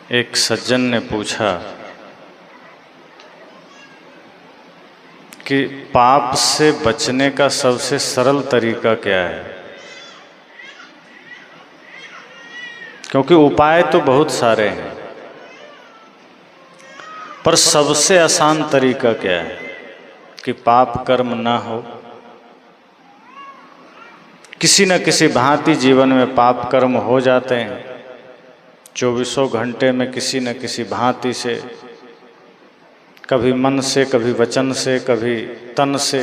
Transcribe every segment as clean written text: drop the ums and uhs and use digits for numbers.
एक सज्जन ने पूछा कि पाप से बचने का सबसे सरल तरीका क्या है। क्योंकि उपाय तो बहुत सारे हैं, पर सबसे आसान तरीका क्या है कि पाप कर्म ना हो। किसी न किसी भांति जीवन में पाप कर्म हो जाते हैं। 24 घंटे में किसी न किसी भांति से, कभी मन से, कभी वचन से, कभी तन से।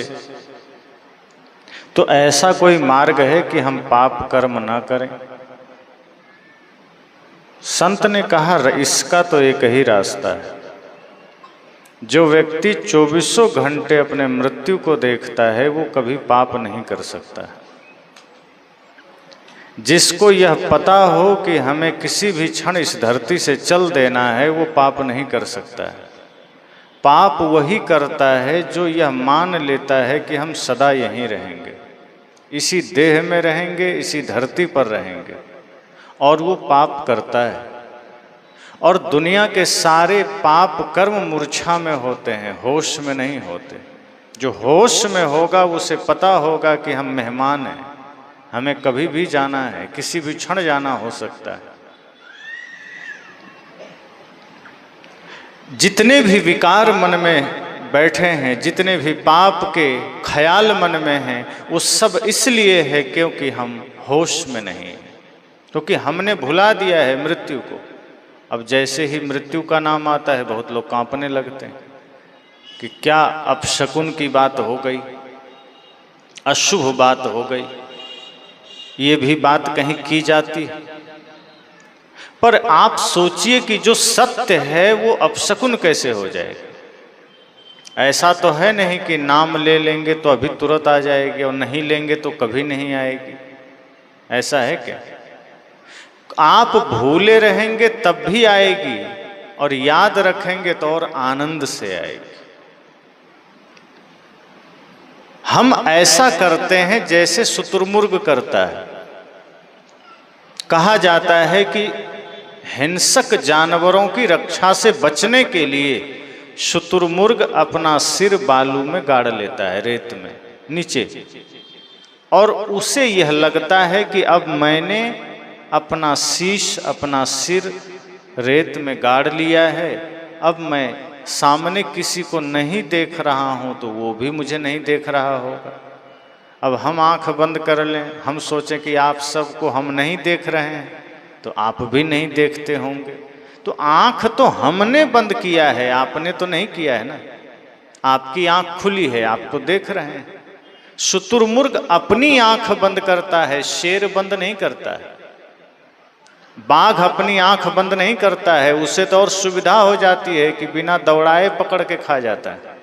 तो ऐसा कोई मार्ग है कि हम पाप कर्म ना करें। संत ने कहा इसका तो एक ही रास्ता है। जो व्यक्ति 24 घंटे अपने मृत्यु को देखता है वो कभी पाप नहीं कर सकता है। जिसको यह पता हो कि हमें किसी भी क्षण इस धरती से चल देना है वो पाप नहीं कर सकता है। पाप वही करता है जो यह मान लेता है कि हम सदा यहीं रहेंगे, इसी देह में रहेंगे, इसी धरती पर रहेंगे, और वो पाप करता है। और दुनिया के सारे पाप कर्म मूर्छा में होते हैं, होश में नहीं होते। जो होश में होगा उसे पता होगा कि हम मेहमान हैं, हमें कभी भी जाना है, किसी भी क्षण जाना हो सकता है। जितने भी विकार मन में बैठे हैं, जितने भी पाप के ख्याल मन में हैं, वो सब इसलिए है क्योंकि हम होश में नहीं हैं, क्योंकि हमने भुला दिया है मृत्यु को। अब जैसे ही मृत्यु का नाम आता है बहुत लोग कांपने लगते हैं कि क्या अपशकुन की बात हो गई, अशुभ बात हो गई, ये भी बात कहीं की जाती है। पर आप सोचिए कि जो सत्य है वो अपशकुन कैसे हो जाएगा। ऐसा तो है नहीं कि नाम ले लेंगे तो अभी तुरंत आ जाएगी और नहीं लेंगे तो कभी नहीं आएगी। ऐसा है क्या? आप भूले रहेंगे तब भी आएगी और याद रखेंगे तो और आनंद से आएगी। हम ऐसा करते हैं जैसे शुतुरमुर्ग करता है। कहा जाता है कि हिंसक जानवरों की रक्षा से बचने के लिए शुतुरमुर्ग अपना सिर बालू में गाड़ लेता है, रेत में नीचे, और उसे यह लगता है कि अब मैंने अपना शीश, अपना सिर रेत में गाड़ लिया है, अब मैं सामने किसी को नहीं देख रहा हूं तो वो भी मुझे नहीं देख रहा होगा। अब हम आंख बंद कर लें, हम सोचें कि आप सबको हम नहीं देख रहे हैं तो आप भी नहीं देखते होंगे। तो आंख तो हमने बंद किया है, आपने तो नहीं किया है ना। आपकी आंख खुली है, आप तो देख रहे हैं। शुतुरमुर्ग अपनी आंख बंद करता है, शेर बंद नहीं करता है। बाघ अपनी आंख बंद नहीं करता है, उससे तो और सुविधा हो जाती है कि बिना दौड़ाए पकड़ के खा जाता है।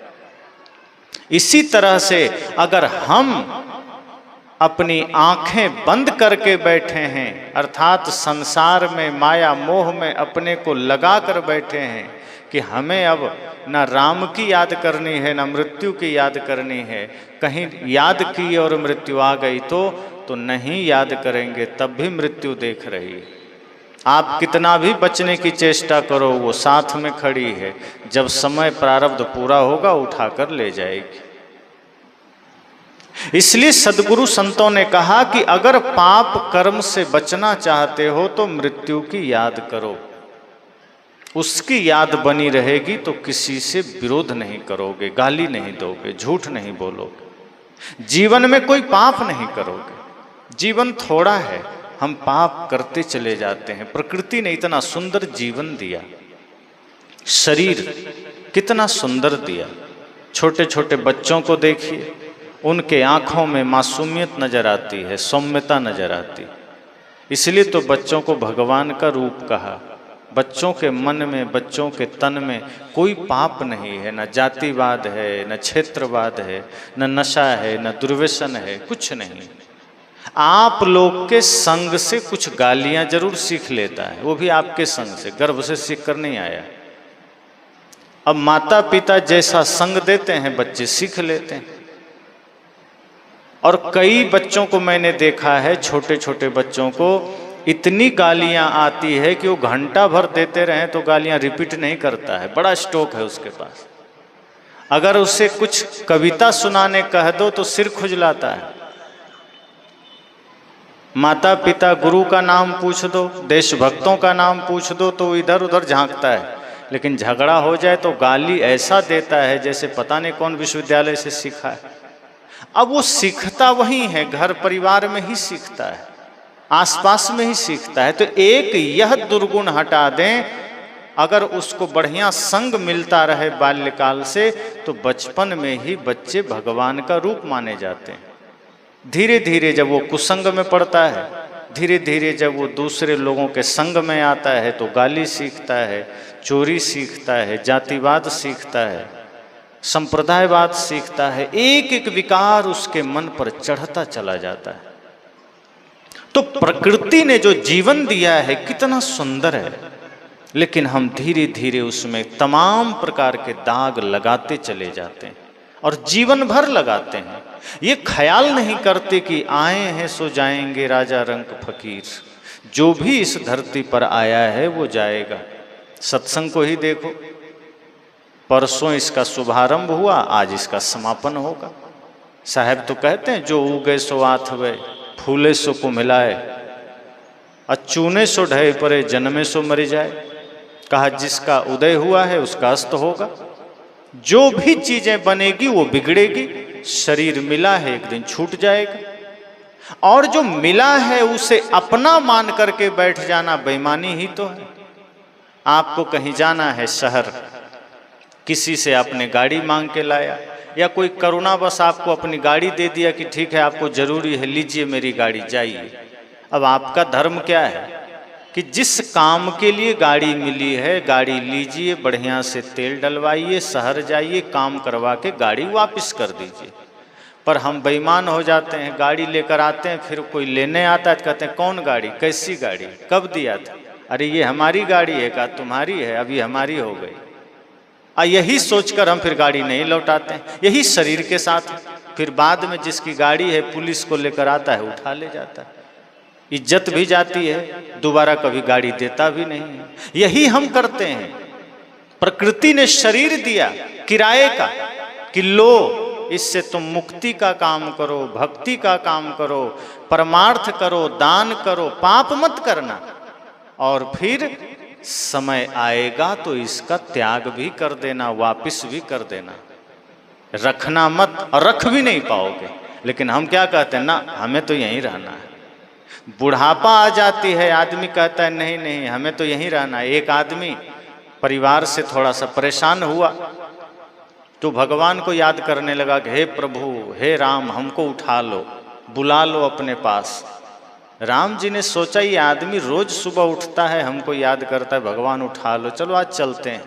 इसी तरह से अगर हम अपनी आंखें बंद करके बैठे हैं, अर्थात संसार में माया मोह में अपने को लगा कर बैठे हैं कि हमें अब न राम की याद करनी है न मृत्यु की याद करनी है, कहीं याद की और मृत्यु आ गई तो नहीं याद करेंगे, तब भी मृत्यु देख रही है। आप कितना भी बचने की चेष्टा करो वो साथ में खड़ी है, जब समय प्रारब्ध पूरा होगा उठाकर ले जाएगी। इसलिए सद्गुरु संतों ने कहा कि अगर पाप कर्म से बचना चाहते हो तो मृत्यु की याद करो। उसकी याद बनी रहेगी तो किसी से विरोध नहीं करोगे, गाली नहीं दोगे, झूठ नहीं बोलोगे, जीवन में कोई पाप नहीं करोगे। जीवन थोड़ा है, हम पाप करते चले जाते हैं। प्रकृति ने इतना सुंदर जीवन दिया, शरीर कितना सुंदर दिया। छोटे छोटे बच्चों को देखिए, उनके आंखों में मासूमियत नजर आती है, सौम्यता नजर आती। इसलिए तो बच्चों को भगवान का रूप कहा। बच्चों के मन में, बच्चों के तन में कोई पाप नहीं है, न जातिवाद है, न क्षेत्रवाद है, न नशा है, न दुर्व्यसन है, कुछ नहीं। आप लोग के संग से कुछ गालियां जरूर सीख लेता है, वो भी आपके संग से, गर्भ से सीख कर नहीं आया। अब माता पिता जैसा संग देते हैं बच्चे सीख लेते हैं। और कई बच्चों को मैंने देखा है, छोटे छोटे बच्चों को इतनी गालियां आती है कि वो घंटा भर देते रहे तो गालियां रिपीट नहीं करता है, बड़ा स्टॉक है उसके पास। अगर उसे कुछ कविता सुनाने कह दो तो सिर खुजलाता है। माता पिता गुरु का नाम पूछ दो, देशभक्तों का नाम पूछ दो तो इधर उधर झांकता है। लेकिन झगड़ा हो जाए तो गाली ऐसा देता है जैसे पता नहीं कौन विश्वविद्यालय से सीखा है। अब वो सीखता वही है, घर परिवार में ही सीखता है, आसपास में ही सीखता है। तो एक यह दुर्गुण हटा दें, अगर उसको बढ़िया संग मिलता रहे बाल्यकाल से तो बचपन में ही बच्चे भगवान का रूप माने जाते हैं। धीरे धीरे जब वो कुसंग में पड़ता है, धीरे धीरे जब वो दूसरे लोगों के संग में आता है तो गाली सीखता है, चोरी सीखता है, जातिवाद सीखता है, संप्रदायवाद सीखता है। एक एक विकार उसके मन पर चढ़ता चला जाता है। तो प्रकृति ने जो जीवन दिया है कितना सुंदर है, लेकिन हम धीरे धीरे उसमें तमाम प्रकार के दाग लगाते चले जाते हैं और जीवन भर लगाते हैं। ये ख्याल नहीं करते कि आए हैं सो जाएंगे राजा रंक फकीर। जो भी इस धरती पर आया है वो जाएगा। सत्संग को ही देखो, परसों इसका शुभारंभ हुआ, आज इसका समापन होगा। साहब तो कहते हैं जो उगे सो आथवे, फूले सो कुम्हिलाए, अचूने सो ढहे परे, जन्मे सो मर जाए। कहा जिसका उदय हुआ है उसका अस्त होगा। जो भी चीजें बनेगी वो बिगड़ेगी। शरीर मिला है एक दिन छूट जाएगा, और जो मिला है उसे अपना मान करके बैठ जाना बेईमानी ही तो है। आपको कहीं जाना है शहर, किसी से आपने गाड़ी मांग के लाया, या कोई करुणावश आपको अपनी गाड़ी दे दिया कि ठीक है आपको जरूरी है लीजिए मेरी गाड़ी जाइए। अब आपका धर्म क्या है कि जिस काम के लिए गाड़ी मिली है गाड़ी लीजिए, बढ़िया से तेल डलवाइए, शहर जाइए, काम करवा के गाड़ी वापस कर दीजिए। पर हम बेईमान हो जाते हैं, गाड़ी लेकर आते हैं, फिर कोई लेने आता है तो कहते हैं कौन गाड़ी, कैसी गाड़ी, कब दिया था? अरे ये हमारी गाड़ी है। कहा तुम्हारी है, अभी हमारी हो गई। यही सोचकर हम फिर गाड़ी नहीं लौटाते हैं। यही शरीर के साथ है। फिर बाद में जिसकी गाड़ी है पुलिस को लेकर आता है, उठा ले जाता है, इज्जत भी जाती है, दोबारा कभी गाड़ी देता भी नहीं है। यही हम करते हैं। प्रकृति ने शरीर दिया किराए का कि लो इससे तुम मुक्ति का काम करो, भक्ति का काम करो, परमार्थ करो, दान करो, पाप मत करना। और फिर समय आएगा तो इसका त्याग भी कर देना, वापिस भी कर देना, रखना मत, और रख भी नहीं पाओगे। लेकिन हम क्या कहते हैं ना, हमें तो यहीं रहना है। बुढ़ापा आ जाती है, आदमी कहता है नहीं नहीं हमें तो यहीं रहना है। एक आदमी परिवार से थोड़ा सा परेशान हुआ तो भगवान को याद करने लगा कि हे प्रभु, हे राम, हमको उठा लो, बुला लो अपने पास। राम जी ने सोचा ये आदमी रोज सुबह उठता है, हमको याद करता है, भगवान उठा लो, चलो आज चलते हैं।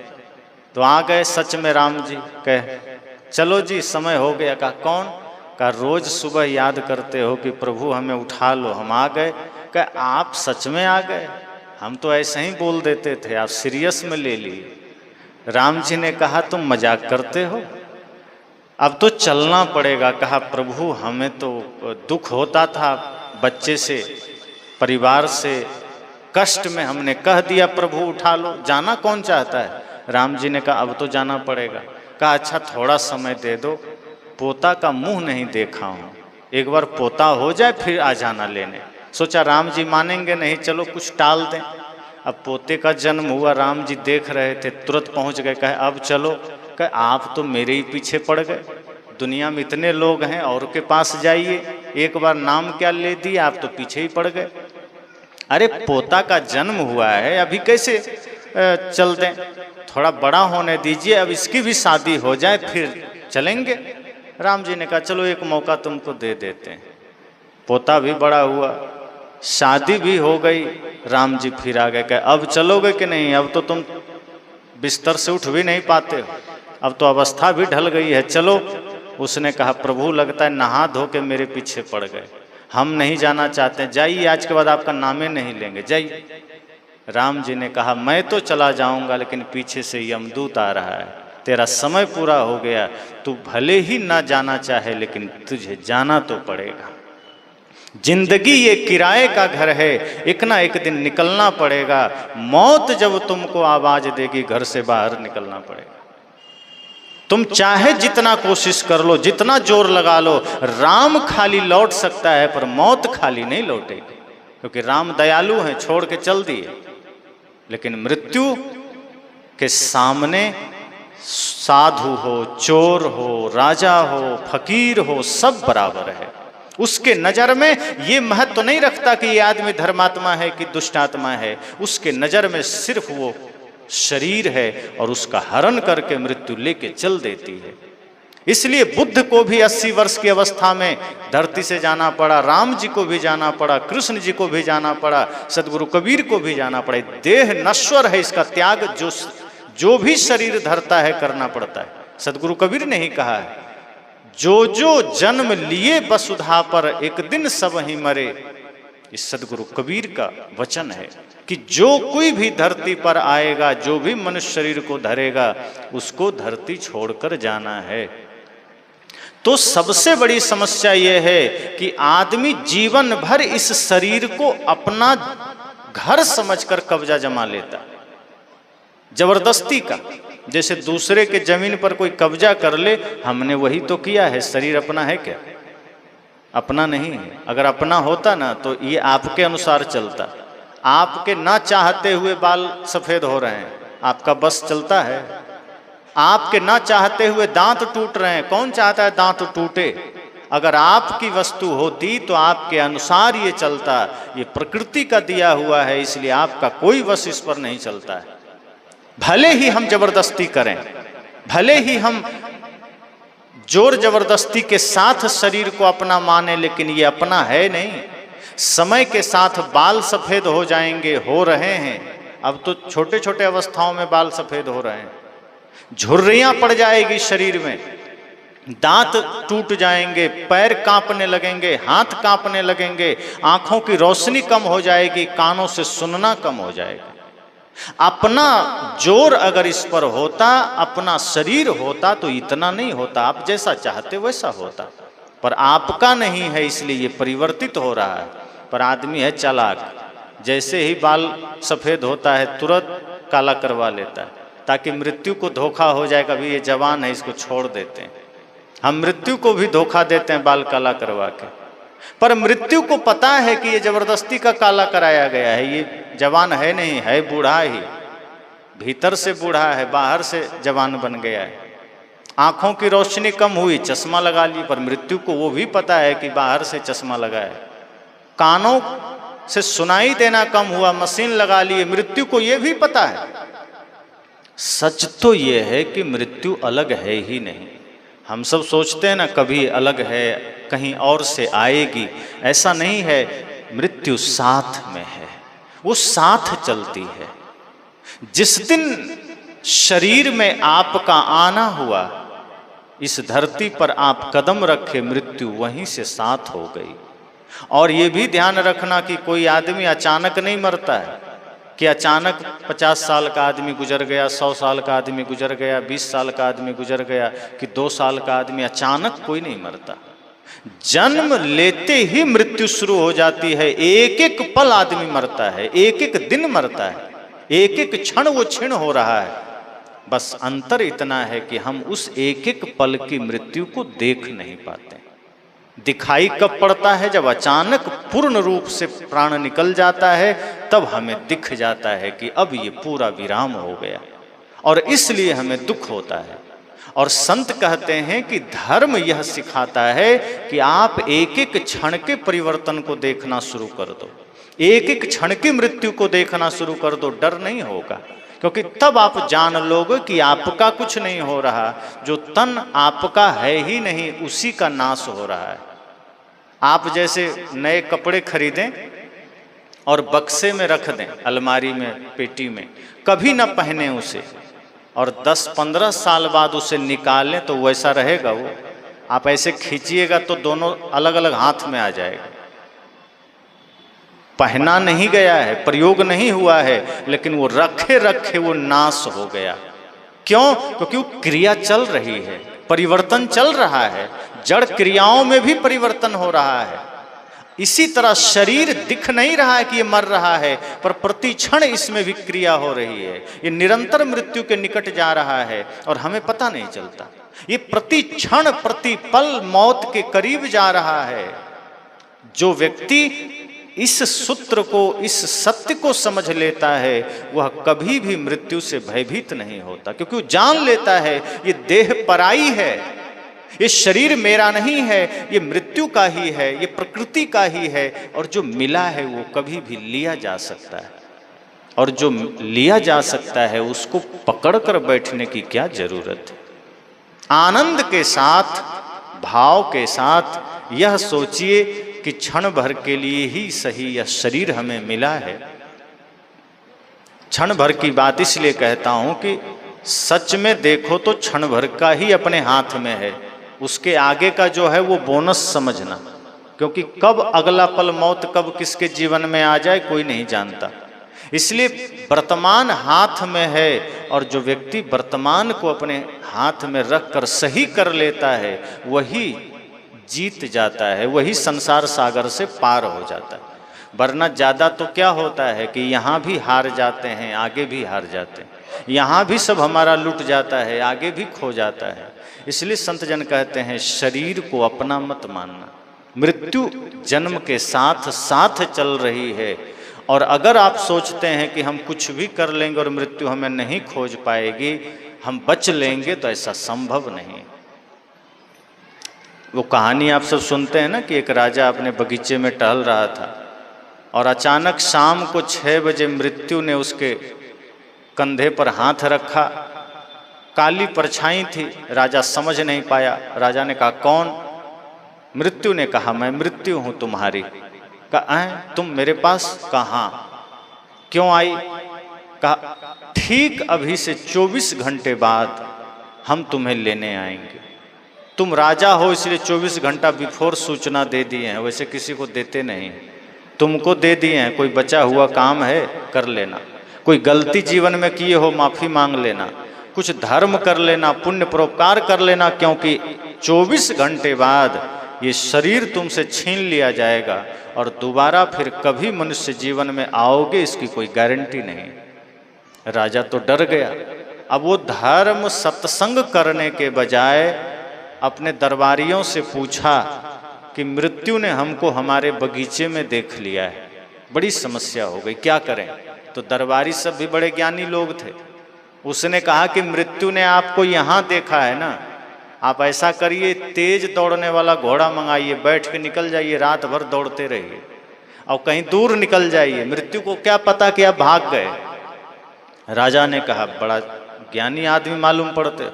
तो आ गए सच में राम जी, कहे चलो जी समय हो गया। कहा कौन? कहा रोज सुबह याद करते हो कि प्रभु हमें उठा लो, हम आ गए। कहा आप सच में आ गए, हम तो ऐसे ही बोल देते थे, आप सीरियस में ले लिए। राम जी ने कहा तुम मजाक करते हो, अब तो चलना पड़ेगा। कहा प्रभु हमें तो दुख होता था, बच्चे से, परिवार से, कष्ट में हमने कह दिया प्रभु उठा लो, जाना कौन चाहता है? राम जी ने कहा अब तो जाना पड़ेगा। कहा अच्छा थोड़ा समय दे दो, पोता का मुंह नहीं देखा हूँ, एक बार पोता हो जाए फिर आ जाना लेने। सोचा राम जी मानेंगे नहीं, चलो कुछ टाल दें। अब पोते का जन्म हुआ, राम जी देख रहे थे, तुरंत पहुँच गए। कहे अब चलो। कहे आप तो मेरे ही पीछे पड़ गए, दुनिया में इतने लोग हैं और के पास जाइए, एक बार नाम क्या ले दिया, आप तो पीछे ही पड़ गए। अरे पोता का जन्म हुआ है, अभी कैसे चल दें, थोड़ा बड़ा होने दीजिए, अब इसकी भी शादी हो जाए फिर चलेंगे। राम जी ने कहा चलो एक मौका तुमको दे देते हैं। पोता भी बड़ा हुआ, शादी भी हो गई। राम जी फिर आ गए, कहे अब चलोगे कि नहीं, अब तो तुम बिस्तर से उठ भी नहीं पाते हो, अब तो अवस्था भी ढल गई है, चलो। उसने कहा प्रभु लगता है नहा धो के मेरे पीछे पड़ गए, हम नहीं जाना चाहते, जाइए, आज के बाद आपका नामे नहीं लेंगे, जाइए। राम जी ने कहा मैं तो चला जाऊंगा, लेकिन पीछे से यमदूत आ रहा है, तेरा समय पूरा हो गया, तू भले ही ना जाना चाहे लेकिन तुझे जाना तो पड़ेगा। जिंदगी ये किराए का घर है, एक ना एक दिन निकलना पड़ेगा। मौत जब तुमको आवाज देगी घर से बाहर निकलना पड़ेगा। तुम चाहे जितना कोशिश कर लो, जितना जोर लगा लो, राम खाली लौट सकता है पर मौत खाली नहीं लौटेगी, क्योंकि राम दयालु हैं, छोड़ के चल दिए। लेकिन मृत्यु के सामने साधु हो, चोर हो, राजा हो, फकीर हो, सब बराबर है। उसके नजर में ये महत्व तो नहीं रखता कि ये आदमी धर्मात्मा है कि दुष्टात्मा है। उसके नजर में सिर्फ वो शरीर है और उसका हरण करके मृत्यु लेके चल देती है। इसलिए बुद्ध को भी 80 वर्ष की अवस्था में धरती से जाना पड़ा, राम जी को भी जाना पड़ा, कृष्ण जी को भी जाना पड़ा, सदगुरु कबीर को भी जाना पड़ा। देह नश्वर है, इसका त्याग जो भी शरीर धरता है करना पड़ता है। सदगुरु कबीर ने ही कहा है, जो जो जन्म लिए वसुधा पर एक दिन सब ही मरे। इस सदगुरु कबीर का वचन है कि जो कोई भी धरती पर आएगा, जो भी मनुष्य शरीर को धरेगा, उसको धरती छोड़कर जाना है। तो सबसे बड़ी समस्या यह है कि आदमी जीवन भर इस शरीर को अपना घर समझकर कब्जा जमा लेता, जबरदस्ती का। जैसे दूसरे के जमीन पर कोई कब्जा कर ले, हमने वही तो किया है। शरीर अपना है क्या? अपना नहीं है। अगर अपना होता ना तो ये आपके अनुसार चलता। आपके ना चाहते हुए बाल सफेद हो रहे हैं, आपका बस चलता है? आपके ना चाहते हुए दांत टूट रहे हैं, कौन चाहता है दांत टूटे? अगर आपकी वस्तु होती तो आपके अनुसार ये चलता। ये प्रकृति का दिया हुआ है, इसलिए आपका कोई वश इस पर नहीं चलता है। भले ही हम जबरदस्ती करें, भले ही हम जोर जबरदस्ती के साथ शरीर को अपना माने, लेकिन ये अपना है नहीं। समय के साथ बाल सफेद हो जाएंगे, हो रहे हैं। अब तो छोटे छोटे अवस्थाओं में बाल सफेद हो रहे हैं। झुर्रियां पड़ जाएगी शरीर में, दांत टूट जाएंगे, पैर कांपने लगेंगे, हाथ कांपने लगेंगे, आंखों की रोशनी कम हो जाएगी, कानों से सुनना कम हो जाएगा। अपना जोर अगर इस पर होता, अपना शरीर होता तो इतना नहीं होता। आप जैसा चाहते वैसा होता, पर आपका नहीं है, इसलिए ये परिवर्तित हो रहा है। पर आदमी है चालाक, जैसे ही बाल सफेद होता है तुरंत काला करवा लेता है, ताकि मृत्यु को धोखा हो जाए, कभी ये जवान है इसको छोड़ देते हैं। हम मृत्यु को भी धोखा देते हैं बाल काला करवा के, पर मृत्यु को पता है कि ये जबरदस्ती का काला कराया गया है। ये जवान है नहीं, है बूढ़ा ही, भीतर से बूढ़ा है, बाहर से जवान बन गया है। आंखों की रोशनी कम हुई, चश्मा लगा ली, पर मृत्यु को वो भी पता है कि बाहर से चश्मा लगा है। कानों से सुनाई देना कम हुआ, मशीन लगा ली, मृत्यु को ये भी पता है। सच तो ये है कि मृत्यु अलग है ही नहीं। हम सब सोचते हैं ना कभी अलग है, कहीं और से आएगी, ऐसा नहीं है। मृत्यु साथ में है, वो साथ चलती है। जिस दिन शरीर में आपका आना हुआ, इस धरती पर आप कदम रखे, मृत्यु वहीं से साथ हो गई। और ये भी ध्यान रखना कि कोई आदमी अचानक नहीं मरता है, कि अचानक 50 साल का आदमी गुजर गया, 100 साल का आदमी गुजर गया, 20 साल का आदमी गुजर गया, कि 2 साल का आदमी, अचानक कोई नहीं मरता। जन्म लेते ही मृत्यु शुरू हो जाती है। एक एक पल आदमी मरता है, एक एक दिन मरता है, एक एक क्षण वो क्षीण हो रहा है। बस अंतर इतना है कि हम उस एक एक पल की मृत्यु को देख नहीं पाते। दिखाई कब पड़ता है? जब अचानक पूर्ण रूप से प्राण निकल जाता है, तब हमें दिख जाता है कि अब ये पूरा विराम हो गया, और इसलिए हमें दुख होता है। और संत कहते हैं कि धर्म यह सिखाता है कि आप एक एक क्षण के परिवर्तन को देखना शुरू कर दो, एक एक क्षण की मृत्यु को देखना शुरू कर दो। डर नहीं होगा, क्योंकि तब आप जान लोगे कि आपका कुछ नहीं हो रहा, जो तन आपका है ही नहीं, उसी का नाश हो रहा है। आप जैसे नए कपड़े खरीदें और बक्से में रख दें, अलमारी में, पेटी में, कभी ना पहने उसे, और 10-15 साल बाद उसे निकालें तो वैसा रहेगा वो। आप ऐसे खींचिएगा तो दोनों अलग अलग हाथ में आ जाएगा। पहना नहीं गया है, प्रयोग नहीं हुआ है, लेकिन वो रखे रखे वो नाश हो गया। क्यों? क्योंकि वो क्रिया चल रही है, परिवर्तन चल रहा है, जड़ क्रियाओं में भी परिवर्तन हो रहा है। इसी तरह शरीर दिख नहीं रहा है कि ये मर रहा है, पर प्रति क्षण इसमें विक्रिया हो रही है। ये निरंतर मृत्यु के निकट जा रहा है और हमें पता नहीं चलता। ये प्रति क्षण प्रति पल मौत के करीब जा रहा है। जो व्यक्ति इस सूत्र को, इस सत्य को समझ लेता है, वह कभी भी मृत्यु से भयभीत नहीं होता, क्योंकि वो जान लेता है ये देह पराई है, ये शरीर मेरा नहीं है, ये मृत्यु का ही है, ये प्रकृति का ही है, और जो मिला है वो कभी भी लिया जा सकता है। और जो लिया जा सकता है उसको पकड़ कर बैठने की क्या जरूरत है। आनंद के साथ, भाव के साथ यह सोचिए कि क्षण भर के लिए ही सही यह शरीर हमें मिला है। क्षण भर की बात इसलिए कहता हूं कि सच में देखो तो क्षण भर का ही अपने हाथ में है, उसके आगे का जो है वो बोनस समझना, क्योंकि कब अगला पल मौत कब किसके जीवन में आ जाए कोई नहीं जानता। इसलिए वर्तमान हाथ में है, और जो व्यक्ति वर्तमान को अपने हाथ में रख कर सही कर लेता है वही जीत जाता है, वही संसार सागर से पार हो जाता है। वरना ज़्यादा तो क्या होता है कि यहाँ भी हार जाते हैं, आगे भी हार जाते हैं, यहाँ भी सब हमारा लुट जाता है, आगे भी खो जाता है। इसलिए संत जन कहते हैं शरीर को अपना मत मानना, मृत्यु जन्म के साथ साथ चल रही है। और अगर आप सोचते हैं कि हम कुछ भी कर लेंगे और मृत्यु हमें नहीं खोज पाएगी, हम बच लेंगे, तो ऐसा संभव नहीं। वो कहानी आप सब सुनते हैं ना कि एक राजा अपने बगीचे में टहल रहा था और अचानक शाम को 6 बजे मृत्यु ने उसके कंधे पर हाथ रखा। काली परछाई थी, राजा समझ नहीं पाया। राजा ने कहा कौन? मृत्यु ने कहा मैं मृत्यु हूं तुम्हारी। कहा तुम मेरे पास? कहा क्यों आई? कहा ठीक अभी से 24 घंटे बाद हम तुम्हें लेने आएंगे। तुम राजा हो इसलिए 24 घंटा बिफोर सूचना दे दिए हैं, वैसे किसी को देते नहीं, तुमको दे दिए हैं। कोई बचा हुआ काम है कर लेना, कोई गलती जीवन में किए हो माफ़ी मांग लेना, कुछ धर्म कर लेना, पुण्य परोपकार कर लेना, क्योंकि 24 घंटे बाद ये शरीर तुमसे छीन लिया जाएगा और दोबारा फिर कभी मनुष्य जीवन में आओगे इसकी कोई गारंटी नहीं। राजा तो डर गया। अब वो धर्म सत्संग करने के बजाय अपने दरबारियों से पूछा कि मृत्यु ने हमको हमारे बगीचे में देख लिया है, बड़ी समस्या हो गई, क्या करें? तो दरबारी सब भी बड़े ज्ञानी लोग थे। उसने कहा कि मृत्यु ने आपको यहाँ देखा है ना, आप ऐसा करिए तेज दौड़ने वाला घोड़ा मंगाइए, बैठ के निकल जाइए, रात भर दौड़ते रहिए और कहीं दूर निकल जाइए। मृत्यु को क्या पता कि आप भाग गए। राजा ने कहा बड़ा ज्ञानी आदमी मालूम पड़ते,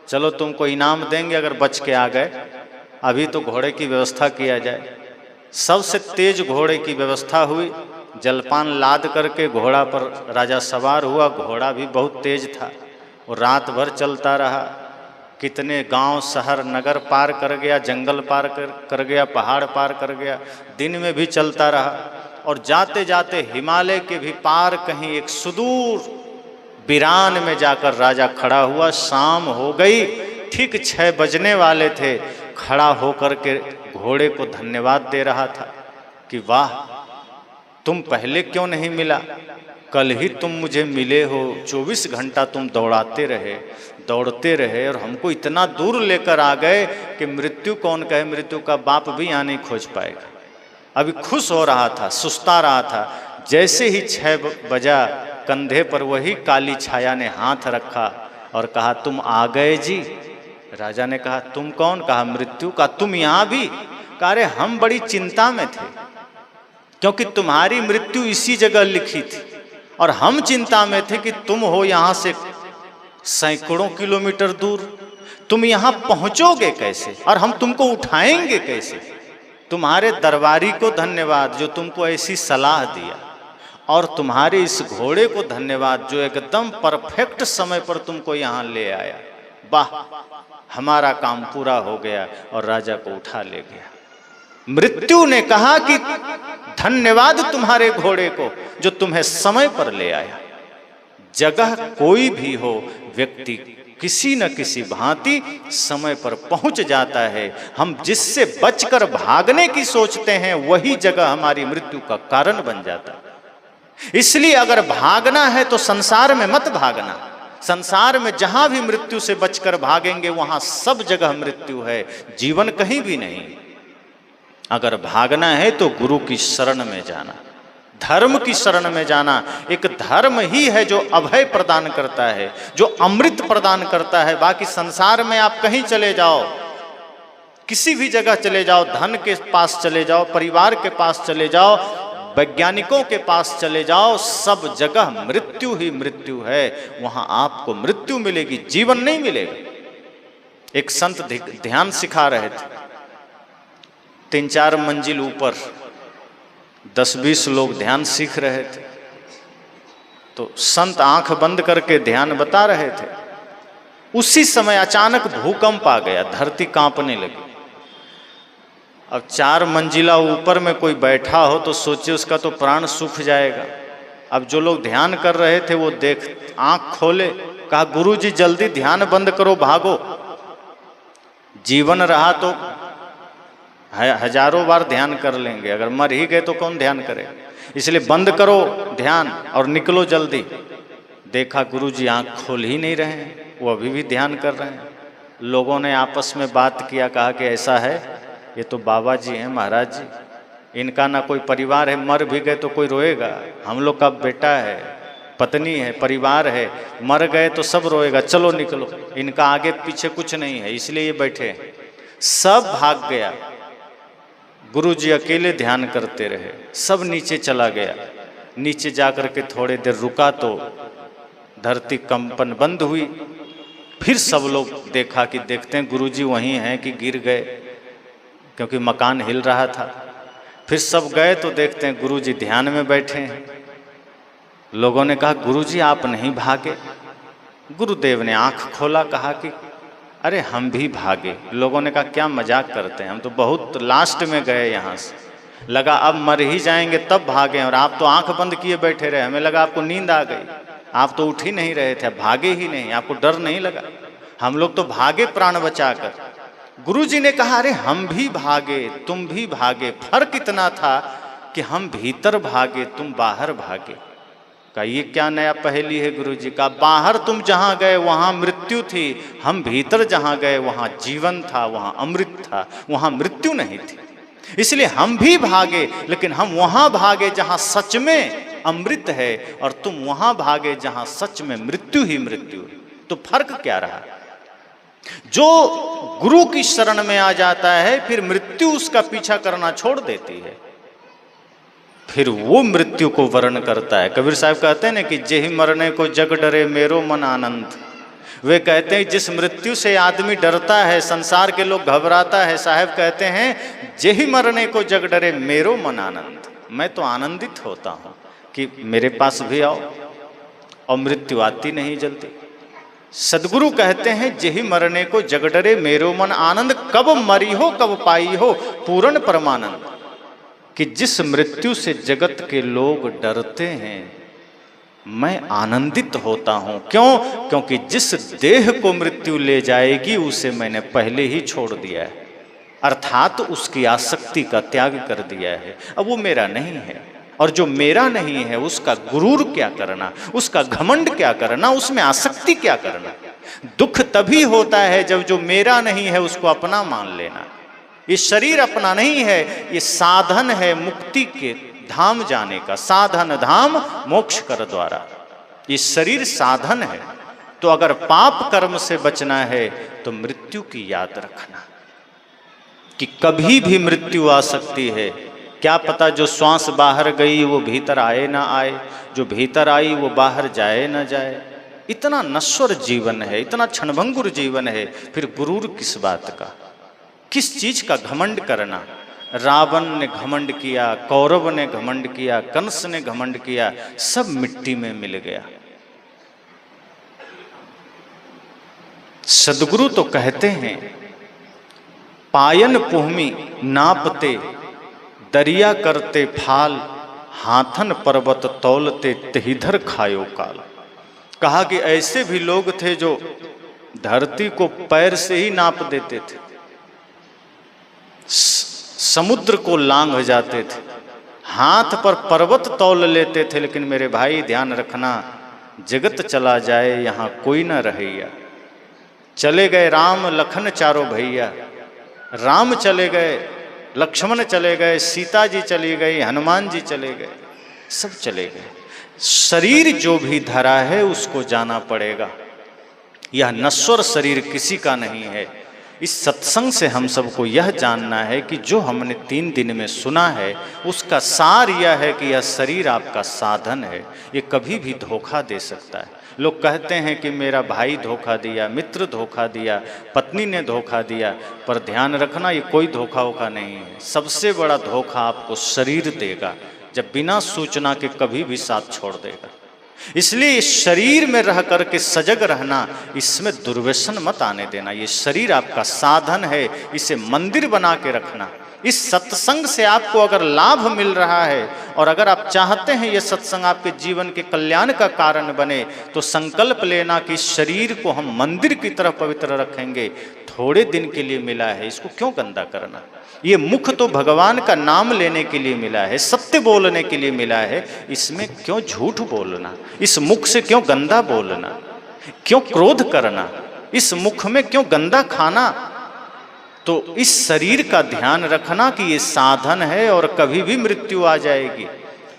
चलो तुमको इनाम देंगे अगर बच के आ गए। अभी तो घोड़े की व्यवस्था किया जाए। सबसे तेज घोड़े की व्यवस्था हुई। जलपान लाद करके घोड़ा पर राजा सवार हुआ। घोड़ा भी बहुत तेज था। वो रात भर चलता रहा, कितने गांव शहर नगर पार कर गया, जंगल पार कर गया, पहाड़ पार कर गया, दिन में भी चलता रहा। और जाते जाते हिमालय के भी पार कहीं एक सुदूर बिरान में जाकर राजा खड़ा हुआ। शाम हो गई, ठीक 6 बजने वाले थे। खड़ा होकर के घोड़े को धन्यवाद दे रहा था कि वाह तुम पहले क्यों नहीं मिला, कल ही तुम मुझे मिले हो, 24 घंटा तुम दौड़ते रहे और हमको इतना दूर लेकर आ गए कि मृत्यु कौन कहे, मृत्यु का बाप भी यहाँ नहीं खोज पाएगा। अभी खुश हो रहा था, सुस्ता रहा था। जैसे ही 6 बजा, कंधे पर वही काली छाया ने हाथ रखा और कहा तुम आ गए जी। राजा ने कहा तुम कौन? कहा मृत्यु। का तुम यहाँ भी? कहा अरे हम बड़ी चिंता में थे, क्योंकि तुम्हारी मृत्यु इसी जगह लिखी थी और हम चिंता में थे कि तुम हो यहाँ से सैकड़ों किलोमीटर दूर, तुम यहाँ पहुँचोगे कैसे और हम तुमको उठाएंगे कैसे। तुम्हारे दरबारी को धन्यवाद जो तुमको ऐसी सलाह दिया, और तुम्हारे इस घोड़े को धन्यवाद जो एकदम परफेक्ट समय पर तुमको यहाँ ले आया। वाह, हमारा काम पूरा हो गया। और राजा को उठा ले गया। मृत्यु ने कहा कि धन्यवाद तुम्हारे घोड़े को जो तुम्हें समय पर ले आया। जगह कोई भी हो, व्यक्ति किसी न किसी भांति समय पर पहुंच जाता है। हम जिससे बचकर भागने की सोचते हैं वही जगह हमारी मृत्यु का कारण बन जाता है। इसलिए अगर भागना है तो संसार में मत भागना। संसार में जहां भी मृत्यु से बचकर भागेंगे वहां सब जगह मृत्यु है, जीवन कहीं भी नहीं। अगर भागना है तो गुरु की शरण में जाना, धर्म की शरण में जाना। एक धर्म ही है जो अभय प्रदान करता है, जो अमृत प्रदान करता है। बाकी संसार में आप कहीं चले जाओ, किसी भी जगह चले जाओ, धन के पास चले जाओ, परिवार के पास चले जाओ, वैज्ञानिकों के पास चले जाओ, सब जगह मृत्यु ही मृत्यु है। वहां आपको मृत्यु मिलेगी, जीवन नहीं मिलेगा। एक संत ध्यान सिखा रहे थे, 3-4 मंजिल ऊपर 10-20 लोग ध्यान सीख रहे थे। तो संत आंख बंद करके ध्यान बता रहे थे। उसी समय अचानक भूकंप आ गया, धरती कांपने लगी। अब 4 मंजिला ऊपर में कोई बैठा हो तो सोचे उसका तो प्राण सूख जाएगा। अब जो लोग ध्यान कर रहे थे वो देख आंख खोले, कहा गुरुजी जल्दी ध्यान बंद करो, भागो। जीवन रहा तो हजारों बार ध्यान कर लेंगे, अगर मर ही गए तो कौन ध्यान करे। इसलिए बंद करो ध्यान और निकलो जल्दी। देखा गुरुजी आंख खोल ही नहीं रहे हैं, वो अभी भी ध्यान कर रहे हैं। लोगों ने आपस में बात किया, कहा कि ऐसा है, ये तो बाबा जी हैं, महाराज जी, इनका ना कोई परिवार है, मर भी गए तो कोई रोएगा। हम लोग का बेटा है, पत्नी है, परिवार है, मर गए तो सब रोएगा, चलो निकलो। इनका आगे पीछे कुछ नहीं है, इसलिए ये बैठे हैं। सब भाग गया, गुरुजी अकेले ध्यान करते रहे। सब नीचे चला गया। नीचे जाकर के थोड़ी देर रुका तो धरती कंपन बंद हुई। फिर सब लोग देखा कि देखते हैं गुरुजी वहीं हैं कि गिर गए, क्योंकि मकान हिल रहा था। फिर सब गए तो देखते हैं गुरुजी ध्यान में बैठे हैं। लोगों ने कहा गुरुजी आप नहीं भागे। गुरुदेव ने आंख खोला, कहा कि अरे हम भी भागे। लोगों ने कहा क्या मजाक करते हैं, हम तो बहुत लास्ट में गए यहाँ से, लगा अब मर ही जाएंगे तब भागे, और आप तो आंख बंद किए बैठे रहे। हमें लगा आपको नींद आ गई, आप तो उठ ही नहीं रहे थे, भागे ही नहीं, आपको डर नहीं लगा। हम लोग तो भागे प्राण बचाकर। गुरुजी ने कहा अरे हम भी भागे, तुम भी भागे, फर्क इतना था कि हम भीतर भागे, तुम बाहर भागे। का ये क्या नया पहेली है गुरुजी का। बाहर तुम जहाँ गए वहाँ मृत्यु थी, हम भीतर जहाँ गए वहाँ जीवन था, वहाँ अमृत था, वहाँ मृत्यु नहीं थी। इसलिए हम भी भागे, लेकिन हम वहाँ भागे जहाँ सच में अमृत है, और तुम वहाँ भागे जहाँ सच में मृत्यु ही मृत्यु है। तो फर्क क्या रहा। जो गुरु की शरण में आ जाता है फिर मृत्यु उसका पीछा करना छोड़ देती है, फिर वो मृत्यु को वर्ण करता है। कबीर साहब कहते हैं ना कि जेहि मरने को जग डरे मेरो मन आनंद। वे कहते हैं जिस मृत्यु से आदमी डरता है, संसार के लोग घबराता है, साहब कहते हैं जेहि मरने को जग डरे मेरो मन आनंद। मैं तो आनंदित होता हूँ कि मेरे पास भी आओ, और मृत्यु आती नहीं जल्दी। सदगुरु कहते हैं जेहि मरने को जग डरे मेरो मन आनंद। कब मरी हो कब पाई हो पूर्ण परमानंद। कि जिस मृत्यु से जगत के लोग डरते हैं मैं आनंदित होता हूं। क्यों? क्योंकि जिस देह को मृत्यु ले जाएगी उसे मैंने पहले ही छोड़ दिया है, अर्थात उसकी आसक्ति का त्याग कर दिया है। अब वो मेरा नहीं है, और जो मेरा नहीं है उसका गुरूर क्या करना, उसका घमंड क्या करना, उसमें आसक्ति क्या करना। दुख तभी होता है जब जो मेरा नहीं है उसको अपना मान लेना। ये शरीर अपना नहीं है, ये साधन है मुक्ति के धाम जाने का। साधन धाम मोक्ष कर द्वारा, ये शरीर साधन है। तो अगर पाप कर्म से बचना है तो मृत्यु की याद रखना कि कभी भी मृत्यु आ सकती है। क्या पता जो श्वास बाहर गई वो भीतर आए ना आए, जो भीतर आई वो बाहर जाए ना जाए। इतना नश्वर जीवन है, इतना क्षणभंगुर जीवन है, फिर गुरूर किस बात का, किस चीज का घमंड करना। रावण ने घमंड किया, कौरव ने घमंड किया, कंस ने घमंड किया, सब मिट्टी में मिल गया। सदगुरु तो कहते हैं पायन पुहमी नापते दरिया करते फाल, हाथन पर्वत तौलते तहिधर खायो काल। कहा कि ऐसे भी लोग थे जो धरती को पैर से ही नाप देते थे, समुद्र को लांघ जाते थे, हाथ पर पर्वत तौल लेते थे। लेकिन मेरे भाई ध्यान रखना, जगत चला जाए यहाँ कोई ना रहैया। चले गए राम लखन चारों भैया, राम चले गए, लक्ष्मण चले गए, सीता जी चली गई, हनुमान जी चले गए, सब चले गए। शरीर जो भी धरा है उसको जाना पड़ेगा। यह नश्वर शरीर किसी का नहीं है। इस सत्संग से हम सबको यह जानना है कि जो हमने 3 दिन में सुना है उसका सार यह है कि यह शरीर आपका साधन है, ये कभी भी धोखा दे सकता है। लोग कहते हैं कि मेरा भाई धोखा दिया, मित्र धोखा दिया, पत्नी ने धोखा दिया, पर ध्यान रखना ये कोई धोखा वोखा नहीं है। सबसे बड़ा धोखा आपको शरीर देगा, जब बिना सूचना के कभी भी साथ छोड़ देगा। इसलिए इस शरीर में रह करके सजग रहना, इसमें दुर्व्यसन मत आने देना। ये शरीर आपका साधन है, इसे मंदिर बना के रखना। इस सत्संग से आपको अगर लाभ मिल रहा है और अगर आप चाहते हैं ये सत्संग आपके जीवन के कल्याण का कारण बने, तो संकल्प लेना कि इस शरीर को हम मंदिर की तरह पवित्र रखेंगे। थोड़े दिन के लिए मिला है, इसको क्यों गंदा करना। ये मुख तो भगवान का नाम लेने के लिए मिला है, सत्य बोलने के लिए मिला है, इसमें क्यों झूठ बोलना, इस मुख से क्यों गंदा बोलना, क्यों क्रोध करना, इस मुख में क्यों गंदा खाना। तो इस शरीर का ध्यान रखना कि ये साधन है और कभी भी मृत्यु आ जाएगी।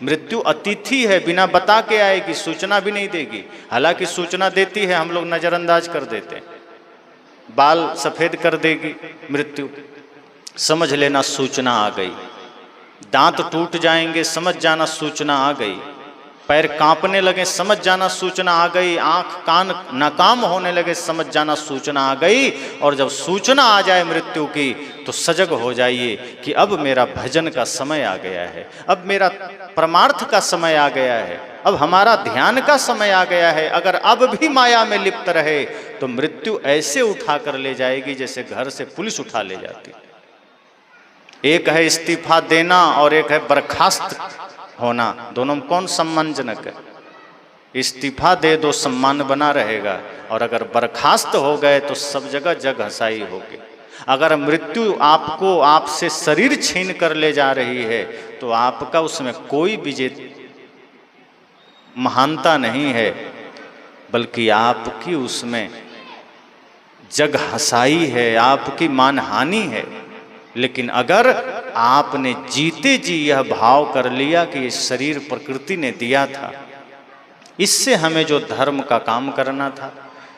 मृत्यु अतिथि है, बिना बता के आएगी, सूचना भी नहीं देगी। हालांकि सूचना देती है, हम लोग नजरअंदाज कर देते हैं। बाल सफेद कर देगी मृत्यु, समझ लेना सूचना आ गई। दांत टूट जाएंगे, समझ जाना सूचना आ गई। पैर कांपने लगे, समझ जाना सूचना आ गई। आंख कान नाकाम होने लगे, समझ जाना सूचना आ गई। और जब सूचना आ जाए मृत्यु की, तो सजग हो जाइए कि अब मेरा भजन का समय आ गया है, अब मेरा परमार्थ का समय आ गया है, अब हमारा ध्यान का समय आ गया है। अगर अब भी माया में लिप्त रहे तो मृत्यु ऐसे उठा कर ले जाएगी जैसे घर से पुलिस उठा ले जाती। एक है इस्तीफा देना और एक है बर्खास्त होना, दोनों में कौन सम्मानजनक है। इस्तीफा दे दो, सम्मान बना रहेगा, और अगर बर्खास्त हो गए तो सब जगह जग हंसाई होगी। अगर मृत्यु आपको आपसे शरीर छीन कर ले जा रही है तो आपका उसमें कोई विजय महानता नहीं है, बल्कि आपकी उसमें जग हंसाई है, आपकी मानहानि है। लेकिन अगर आपने जीते जी यह भाव कर लिया कि ये शरीर प्रकृति ने दिया था, इससे हमें जो धर्म का काम करना था,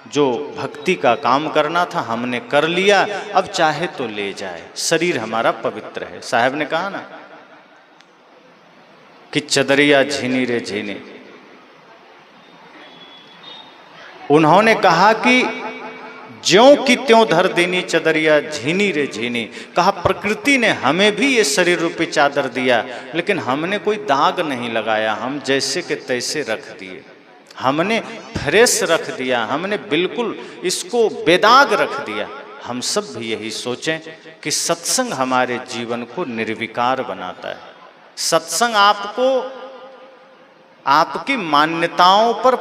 जो भक्ति का काम करना था, हमने कर लिया, अब चाहे तो ले जाए, शरीर हमारा पवित्र है। साहब ने कहा ना कि चदरिया झीनी रे झीनी, उन्होंने कहा कि ज्यों की त्यों धर देनी चदरिया झीनी रे झीनी। कहा प्रकृति ने हमें भी ये शरीर रूपी चादर दिया, लेकिन हमने कोई दाग नहीं लगाया, हम जैसे के तैसे रख दिए, हमने फ्रेश रख दिया, हमने बिल्कुल इसको बेदाग रख दिया। हम सब भी यही सोचें कि सत्संग हमारे जीवन को निर्विकार बनाता है। सत्संग आपको आपकी मान्यताओं पर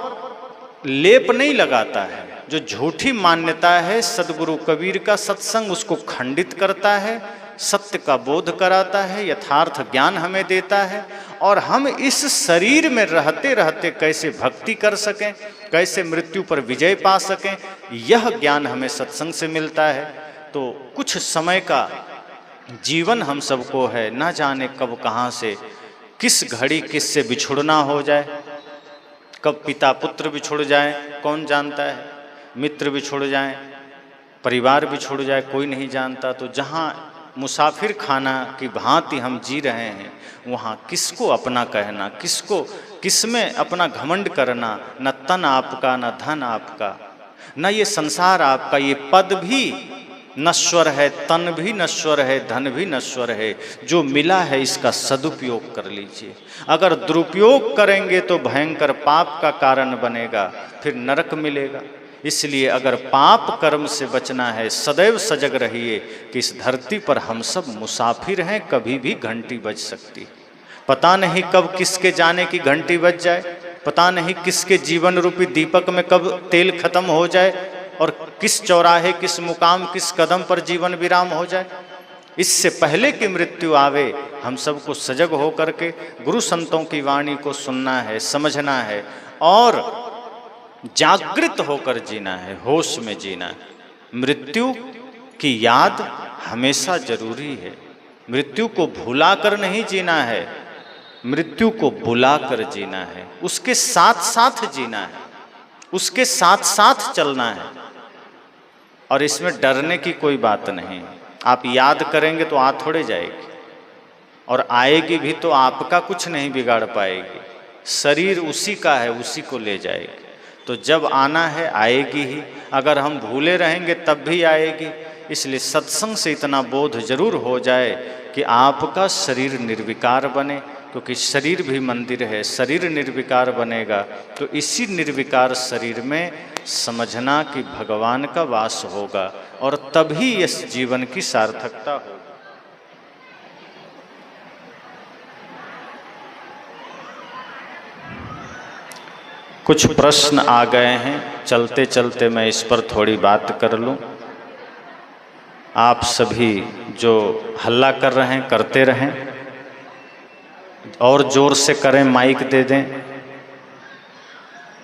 लेप नहीं लगाता है। जो झूठी मान्यता है, सदगुरु कबीर का सत्संग उसको खंडित करता है, सत्य का बोध कराता है, यथार्थ ज्ञान हमें देता है, और हम इस शरीर में रहते रहते कैसे भक्ति कर सकें, कैसे मृत्यु पर विजय पा सकें, यह ज्ञान हमें सत्संग से मिलता है। तो कुछ समय का जीवन हम सबको है, न जाने कब कहाँ से किस घड़ी किस से बिछुड़ना हो जाए, कब पिता पुत्र बिछुड़ जाए कौन जानता है, मित्र बिछुड़ जाए, परिवार बिछुड़ जाए, कोई नहीं जानता। तो जहाँ मुसाफिर खाना की भांति हम जी रहे हैं, वहाँ किसको अपना कहना, किसको किसमें अपना घमंड करना। न तन आपका, न धन आपका, न ये संसार आपका। ये पद भी नश्वर है, तन भी नश्वर है, धन भी नश्वर है। जो मिला है इसका सदुपयोग कर लीजिए। अगर दुरुपयोग करेंगे तो भयंकर पाप का कारण बनेगा, फिर नरक मिलेगा। इसलिए अगर पाप कर्म से बचना है, सदैव सजग रहिए कि इस धरती पर हम सब मुसाफिर हैं, कभी भी घंटी बज सकती। पता नहीं कब किसके जाने की घंटी बज जाए, पता नहीं किसके जीवन रूपी दीपक में कब तेल खत्म हो जाए। और किस चौराहे, किस मुकाम, किस कदम पर जीवन विराम हो जाए। इससे पहले कि मृत्यु आवे, हम सबको सजग होकर के गुरु संतों की वाणी को सुनना है, समझना है और जागृत होकर जीना है, होश में जीना है। मृत्यु की याद हमेशा जरूरी है। मृत्यु को भुला कर नहीं जीना है, मृत्यु को बुला कर जीना है, उसके साथ साथ जीना है, उसके साथ साथ चलना है। और इसमें डरने की कोई बात नहीं। आप याद करेंगे तो आ थोड़े जाएगी, और आएगी भी तो आपका कुछ नहीं बिगाड़ पाएगी। शरीर उसी का है, उसी को ले जाएगी। तो जब आना है आएगी ही, अगर हम भूले रहेंगे तब भी आएगी। इसलिए सत्संग से इतना बोध जरूर हो जाए कि आपका शरीर निर्विकार बने, क्योंकि शरीर भी मंदिर है। शरीर निर्विकार बनेगा तो इसी निर्विकार शरीर में समझना कि भगवान का वास होगा, और तभी इस जीवन की सार्थकता होगी। कुछ प्रश्न आ गए हैं, चलते चलते मैं इस पर थोड़ी बात कर लूं। आप सभी जो हल्ला कर रहे हैं करते रहें, और जोर से करें, माइक दे दें।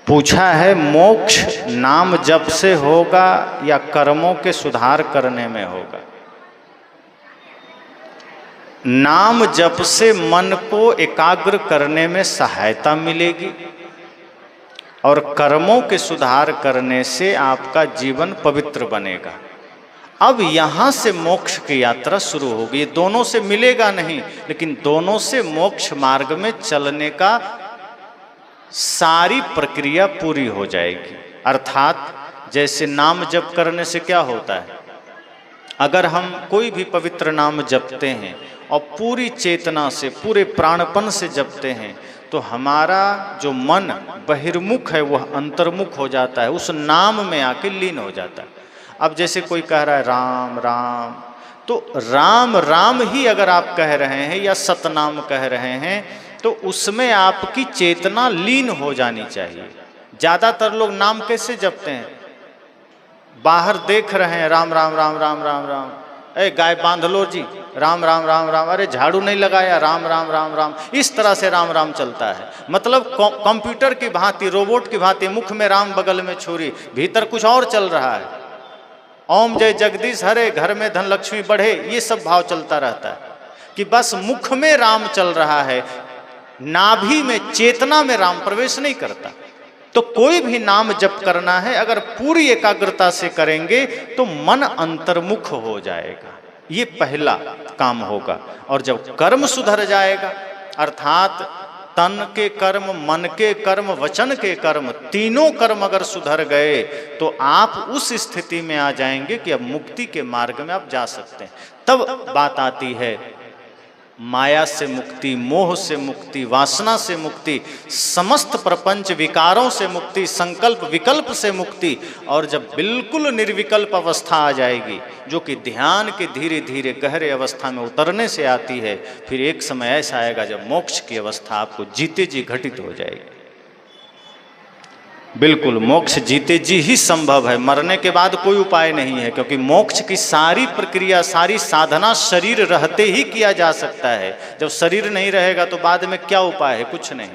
पूछा है, मोक्ष नाम जप से होगा या कर्मों के सुधार करने में होगा? नाम जप से मन को एकाग्र करने में सहायता मिलेगी, और कर्मों के सुधार करने से आपका जीवन पवित्र बनेगा। अब यहाँ से मोक्ष की यात्रा शुरू होगी। ये दोनों से मिलेगा नहीं, लेकिन दोनों से मोक्ष मार्ग में चलने का सारी प्रक्रिया पूरी हो जाएगी। अर्थात जैसे नाम जप करने से क्या होता है, अगर हम कोई भी पवित्र नाम जपते हैं और पूरी चेतना से, पूरे प्राणपन से जपते हैं, तो हमारा जो मन बहिर्मुख है वह अंतर्मुख हो जाता है, उस नाम में आके लीन हो जाता है। अब जैसे कोई कह रहा है राम राम, तो राम राम ही अगर आप कह रहे हैं या सतनाम कह रहे हैं, तो उसमें आपकी चेतना लीन हो जानी चाहिए। ज़्यादातर लोग नाम कैसे जपते हैं, बाहर देख रहे हैं राम राम राम राम राम राम, ए गाय बांध लो जी, राम राम राम राम, अरे झाड़ू नहीं लगाया, राम राम राम राम। इस तरह से राम राम चलता है। मतलब कंप्यूटर की भांति, रोबोट की भांति, मुख में राम बगल में छुरी, भीतर कुछ और चल रहा है। ओम जय जगदीश हरे, घर में धन लक्ष्मी बढ़े, ये सब भाव चलता रहता है कि बस मुख में राम चल रहा है, नाभि में, चेतना में राम प्रवेश नहीं करता। तो कोई भी नाम जप करना है, अगर पूरी एकाग्रता से करेंगे तो मन अंतर्मुख हो जाएगा। ये पहला काम होगा। और जब कर्म सुधर जाएगा, अर्थात तन के कर्म, मन के कर्म, वचन के कर्म, तीनों कर्म अगर सुधर गए, तो आप उस स्थिति में आ जाएंगे कि अब मुक्ति के मार्ग में आप जा सकते हैं। तब बात आती है माया से मुक्ति, मोह से मुक्ति, वासना से मुक्ति, समस्त प्रपंच विकारों से मुक्ति, संकल्प विकल्प से मुक्ति। और जब बिल्कुल निर्विकल्प अवस्था आ जाएगी, जो कि ध्यान के धीरे धीरे गहरे अवस्था में उतरने से आती है, फिर एक समय ऐसा आएगा जब मोक्ष की अवस्था आपको जीते जी घटित हो जाएगी। बिल्कुल मोक्ष जीते जी ही संभव है, मरने के बाद कोई उपाय नहीं है, क्योंकि मोक्ष की सारी प्रक्रिया, सारी साधना शरीर रहते ही किया जा सकता है। जब शरीर नहीं रहेगा तो बाद में क्या उपाय है? कुछ नहीं,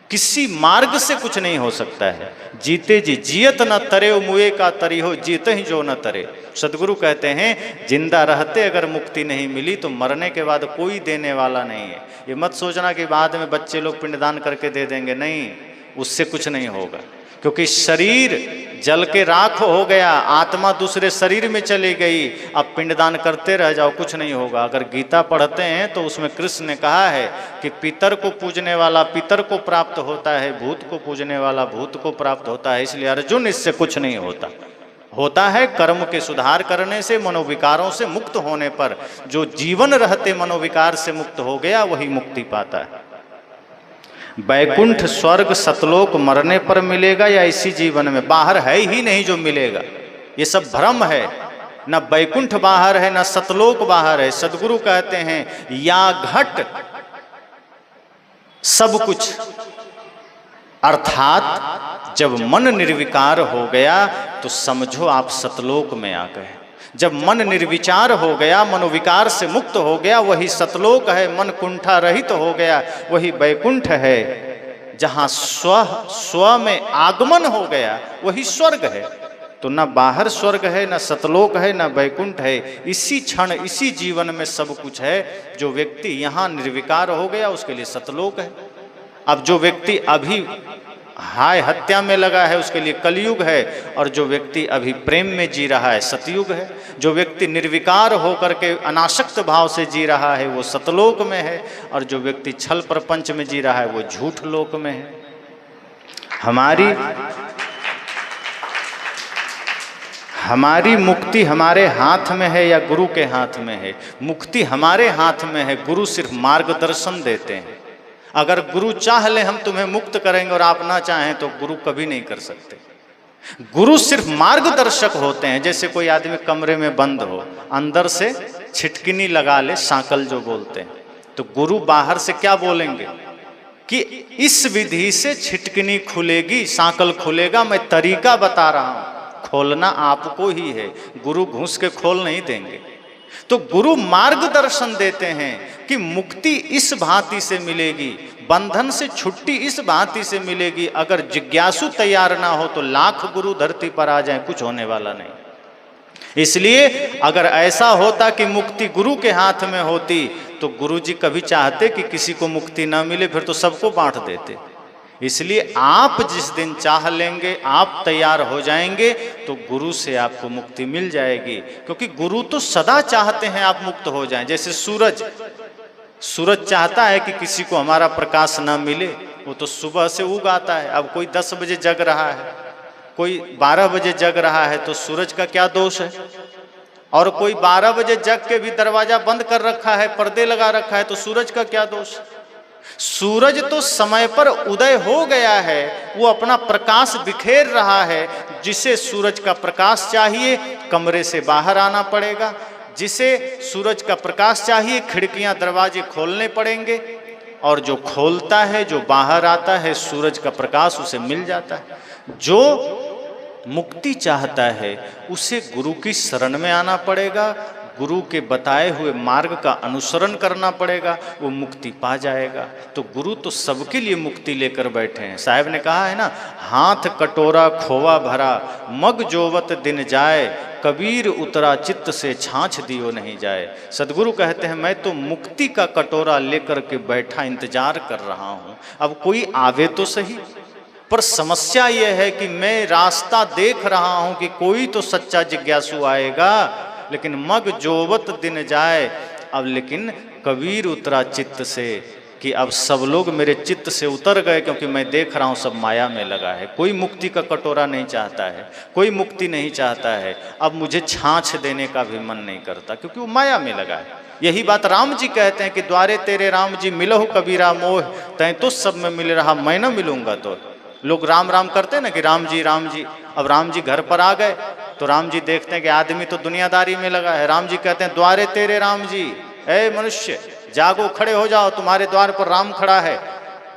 किसी मार्ग से कुछ नहीं हो सकता है। जीते जी जियत न तरे, मुए का तरी हो, जीते ही जो न तरे। सदगुरु कहते हैं जिंदा रहते अगर मुक्ति नहीं मिली तो मरने के बाद कोई देने वाला नहीं है। ये मत सोचना कि बाद में बच्चे लोग पिंडदान करके दे देंगे, नहीं, उससे कुछ नहीं होगा, क्योंकि शरीर जल के राख हो गया, आत्मा दूसरे शरीर में चली गई। अब पिंडदान करते रह जाओ, कुछ नहीं होगा। अगर गीता पढ़ते हैं तो उसमें कृष्ण ने कहा है कि पितर को पूजने वाला पितर को प्राप्त होता है, भूत को पूजने वाला भूत को प्राप्त होता है। इसलिए अर्जुन, इससे कुछ नहीं होता। होता है कर्म के सुधार करने से, मनोविकारों से मुक्त होने पर। जो जीवन रहते मनोविकार से मुक्त हो गया वही मुक्ति पाता है। बैकुंठ स्वर्ग सतलोक मरने पर मिलेगा या इसी जीवन में? बाहर है ही नहीं जो मिलेगा, ये सब भ्रम है। न बैकुंठ बाहर है, न सतलोक बाहर है। सदगुरु कहते हैं या घट सब कुछ, अर्थात जब मन निर्विकार हो गया तो समझो आप सतलोक में आ गए। जब मन निर्विचार हो गया, मनोविकार से मुक्त हो गया, वही सतलोक है। मन कुंठा रहित हो गया, वही बैकुंठ है। जहाँ स्व में आगमन हो गया वही स्वर्ग है। तो ना बाहर स्वर्ग है, ना सतलोक है, ना बैकुंठ है। इसी क्षण, इसी जीवन में सब कुछ है। जो व्यक्ति यहाँ निर्विकार हो गया उसके लिए सतलोक है। अब जो व्यक्ति अभी हाय हत्या में लगा है उसके लिए कलयुग है, और जो व्यक्ति अभी प्रेम में जी रहा है सतयुग है। जो व्यक्ति निर्विकार होकर के अनासक्त भाव से जी रहा है वो सतलोक में है, और जो व्यक्ति छल प्रपंच में जी रहा है वो झूठ लोक में है। हमारी मुक्ति हमारे हाथ में है या गुरु के हाथ में है? मुक्ति हमारे हाथ में है, गुरु सिर्फ मार्गदर्शन देते हैं। अगर गुरु चाह ले हम तुम्हें मुक्त करेंगे और आप ना चाहें तो गुरु कभी नहीं कर सकते। गुरु सिर्फ मार्गदर्शक होते हैं। जैसे कोई आदमी कमरे में बंद हो, अंदर से छिटकिनी लगा ले, सांकल जो बोलते हैं, तो गुरु बाहर से क्या बोलेंगे कि इस विधि से छिटकिनी खुलेगी, सांकल खुलेगा, मैं तरीका बता रहा हूं, खोलना आपको ही है, गुरु घुस के खोल नहीं देंगे। तो गुरु मार्गदर्शन देते हैं कि मुक्ति इस भांति से मिलेगी, बंधन से छुट्टी इस भांति से मिलेगी। अगर जिज्ञासु तैयार ना हो तो लाख गुरु धरती पर आ जाए, कुछ होने वाला नहीं। इसलिए अगर ऐसा होता कि मुक्ति गुरु के हाथ में होती तो गुरु जी कभी चाहते कि किसी को मुक्ति ना मिले, फिर तो सबको बांट देते। इसलिए आप जिस दिन चाह लेंगे, आप तैयार हो जाएंगे तो गुरु से आपको मुक्ति मिल जाएगी। क्योंकि गुरु तो सदा चाहते हैं आप मुक्त हो जाएं। जैसे सूरज चाहता है कि किसी को हमारा प्रकाश ना मिले, वो तो सुबह से उगाता है। अब कोई 10 बजे जग रहा है, कोई 12 बजे जग रहा है, तो सूरज का क्या दोष है? और कोई 12 बजे जग के भी दरवाजा बंद कर रखा है, पर्दे लगा रखा है, तो सूरज का क्या दोष? सूरज तो समय पर उदय हो गया है, वो अपना प्रकाश बिखेर रहा है। जिसे सूरज का प्रकाश चाहिए कमरे से बाहर आना पड़ेगा, जिसे सूरज का प्रकाश चाहिए खिड़कियां दरवाजे खोलने पड़ेंगे, और जो खोलता है, जो बाहर आता है, सूरज का प्रकाश उसे मिल जाता है। जो मुक्ति चाहता है उसे गुरु की शरण में आना पड़ेगा, गुरु के बताए हुए मार्ग का अनुसरण करना पड़ेगा, वो मुक्ति पा जाएगा। तो गुरु तो सबके लिए मुक्ति लेकर बैठे हैं। साहब ने कहा है ना, हाथ कटोरा खोवा भरा, मग जोवत दिन जाए, कबीर उतरा चित्त से छाछ दियो नहीं जाए। सदगुरु कहते हैं मैं तो मुक्ति का कटोरा लेकर के बैठा इंतजार कर रहा हूँ, अब कोई आवे तो सही। पर समस्या यह है कि मैं रास्ता देख रहा हूँ कि कोई तो सच्चा जिज्ञासु आएगा, लेकिन मग जोवत दिन जाए। अब लेकिन कबीर उतरा चित्त से, कि अब सब लोग मेरे चित्त से उतर गए, क्योंकि मैं देख रहा हूँ सब माया में लगा है। कोई मुक्ति का कटोरा नहीं चाहता है, कोई मुक्ति नहीं चाहता है। अब मुझे छाछ देने का भी मन नहीं करता, क्योंकि वो माया में लगा है। यही बात राम जी कहते हैं कि द्वारे तेरे राम जी मिलहु कबीरा मोह, तैं तो सब में मिल रहा मैं न मिलूंगा। तो लोग राम राम करते हैं ना कि राम जी राम जी। अब राम जी घर पर आ गए तो राम जी देखते हैं कि आदमी तो दुनियादारी में लगा है। राम जी कहते हैं द्वारे तेरे राम जी, ए मनुष्य जागो, खड़े हो जाओ, तुम्हारे द्वार पर राम खड़ा है।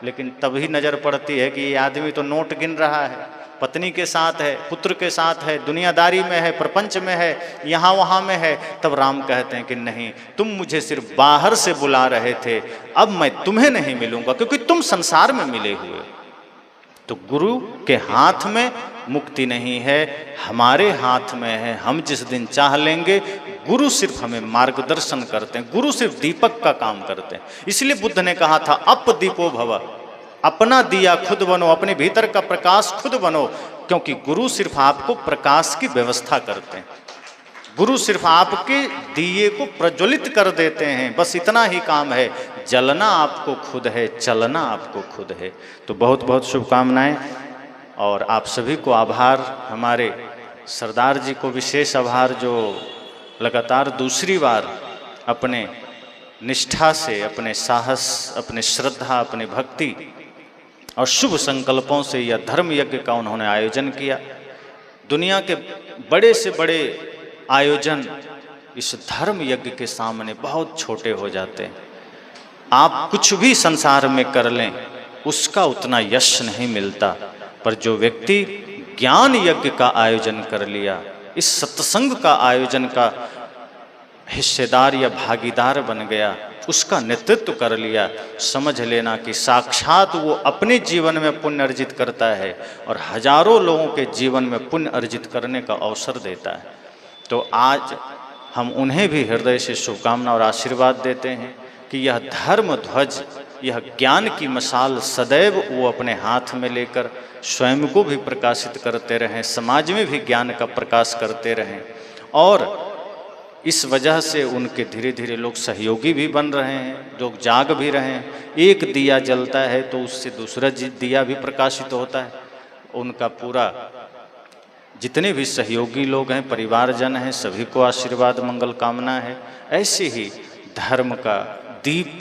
लेकिन तभी नजर पड़ती है कि ये आदमी तो नोट गिन रहा है, पत्नी के साथ है, पुत्र के साथ है, दुनियादारी में है, प्रपंच में है, यहाँ वहाँ में है। तब राम कहते हैं कि नहीं, तुम मुझे सिर्फ बाहर से बुला रहे थे, अब मैं तुम्हें नहीं मिलूंगा, क्योंकि तुम संसार में मिले हुए। तो गुरु के हाथ में मुक्ति नहीं है, हमारे हाथ में है। हम जिस दिन चाह लेंगे, गुरु सिर्फ हमें मार्गदर्शन करते हैं, गुरु सिर्फ दीपक का काम करते हैं। इसलिए बुद्ध ने कहा था अप दीपो भव, अपना दिया खुद बनो, अपने भीतर का प्रकाश खुद बनो। क्योंकि गुरु सिर्फ आपको प्रकाश की व्यवस्था करते हैं, गुरु सिर्फ आपके दिए को प्रज्वलित कर देते हैं, बस इतना ही काम है। जलना आपको खुद है, चलना आपको खुद है। तो बहुत बहुत शुभकामनाएं, और आप सभी को आभार। हमारे सरदार जी को विशेष आभार, जो लगातार दूसरी बार अपने निष्ठा से, अपने साहस, अपने श्रद्धा, अपने भक्ति और शुभ संकल्पों से यह धर्म यज्ञ का उन्होंने आयोजन किया। दुनिया के बड़े से बड़े आयोजन इस धर्म यज्ञ के सामने बहुत छोटे हो जाते हैं। आप कुछ भी संसार में कर लें, उसका उतना यश नहीं मिलता। पर जो व्यक्ति ज्ञान यज्ञ का आयोजन कर लिया, इस सत्संग का आयोजन का हिस्सेदार या भागीदार बन गया, उसका नेतृत्व कर लिया, समझ लेना कि साक्षात वो अपने जीवन में पुण्य अर्जित करता है और हजारों लोगों के जीवन में पुण्य अर्जित करने का अवसर देता है। तो आज हम उन्हें भी हृदय से शुभकामना और आशीर्वाद देते हैं कि यह धर्म ध्वज, यह ज्ञान की मशाल सदैव वो अपने हाथ में लेकर स्वयं को भी प्रकाशित करते रहें, समाज में भी ज्ञान का प्रकाश करते रहें। और इस वजह से उनके धीरे धीरे लोग सहयोगी भी बन रहे हैं, लोग जाग भी रहे हैं। एक दिया जलता है तो उससे दूसरा दिया भी प्रकाशित होता है। उनका पूरा जितने भी सहयोगी लोग हैं, परिवारजन हैं, सभी को आशीर्वाद मंगल कामना है। ऐसे ही धर्म का दीप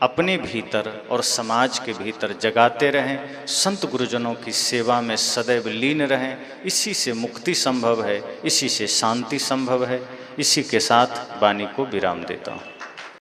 अपने भीतर और समाज के भीतर जगाते रहें, संत गुरुजनों की सेवा में सदैव लीन रहें। इसी से मुक्ति संभव है, इसी से शांति संभव है। इसी के साथ वाणी को विराम देता हूँ।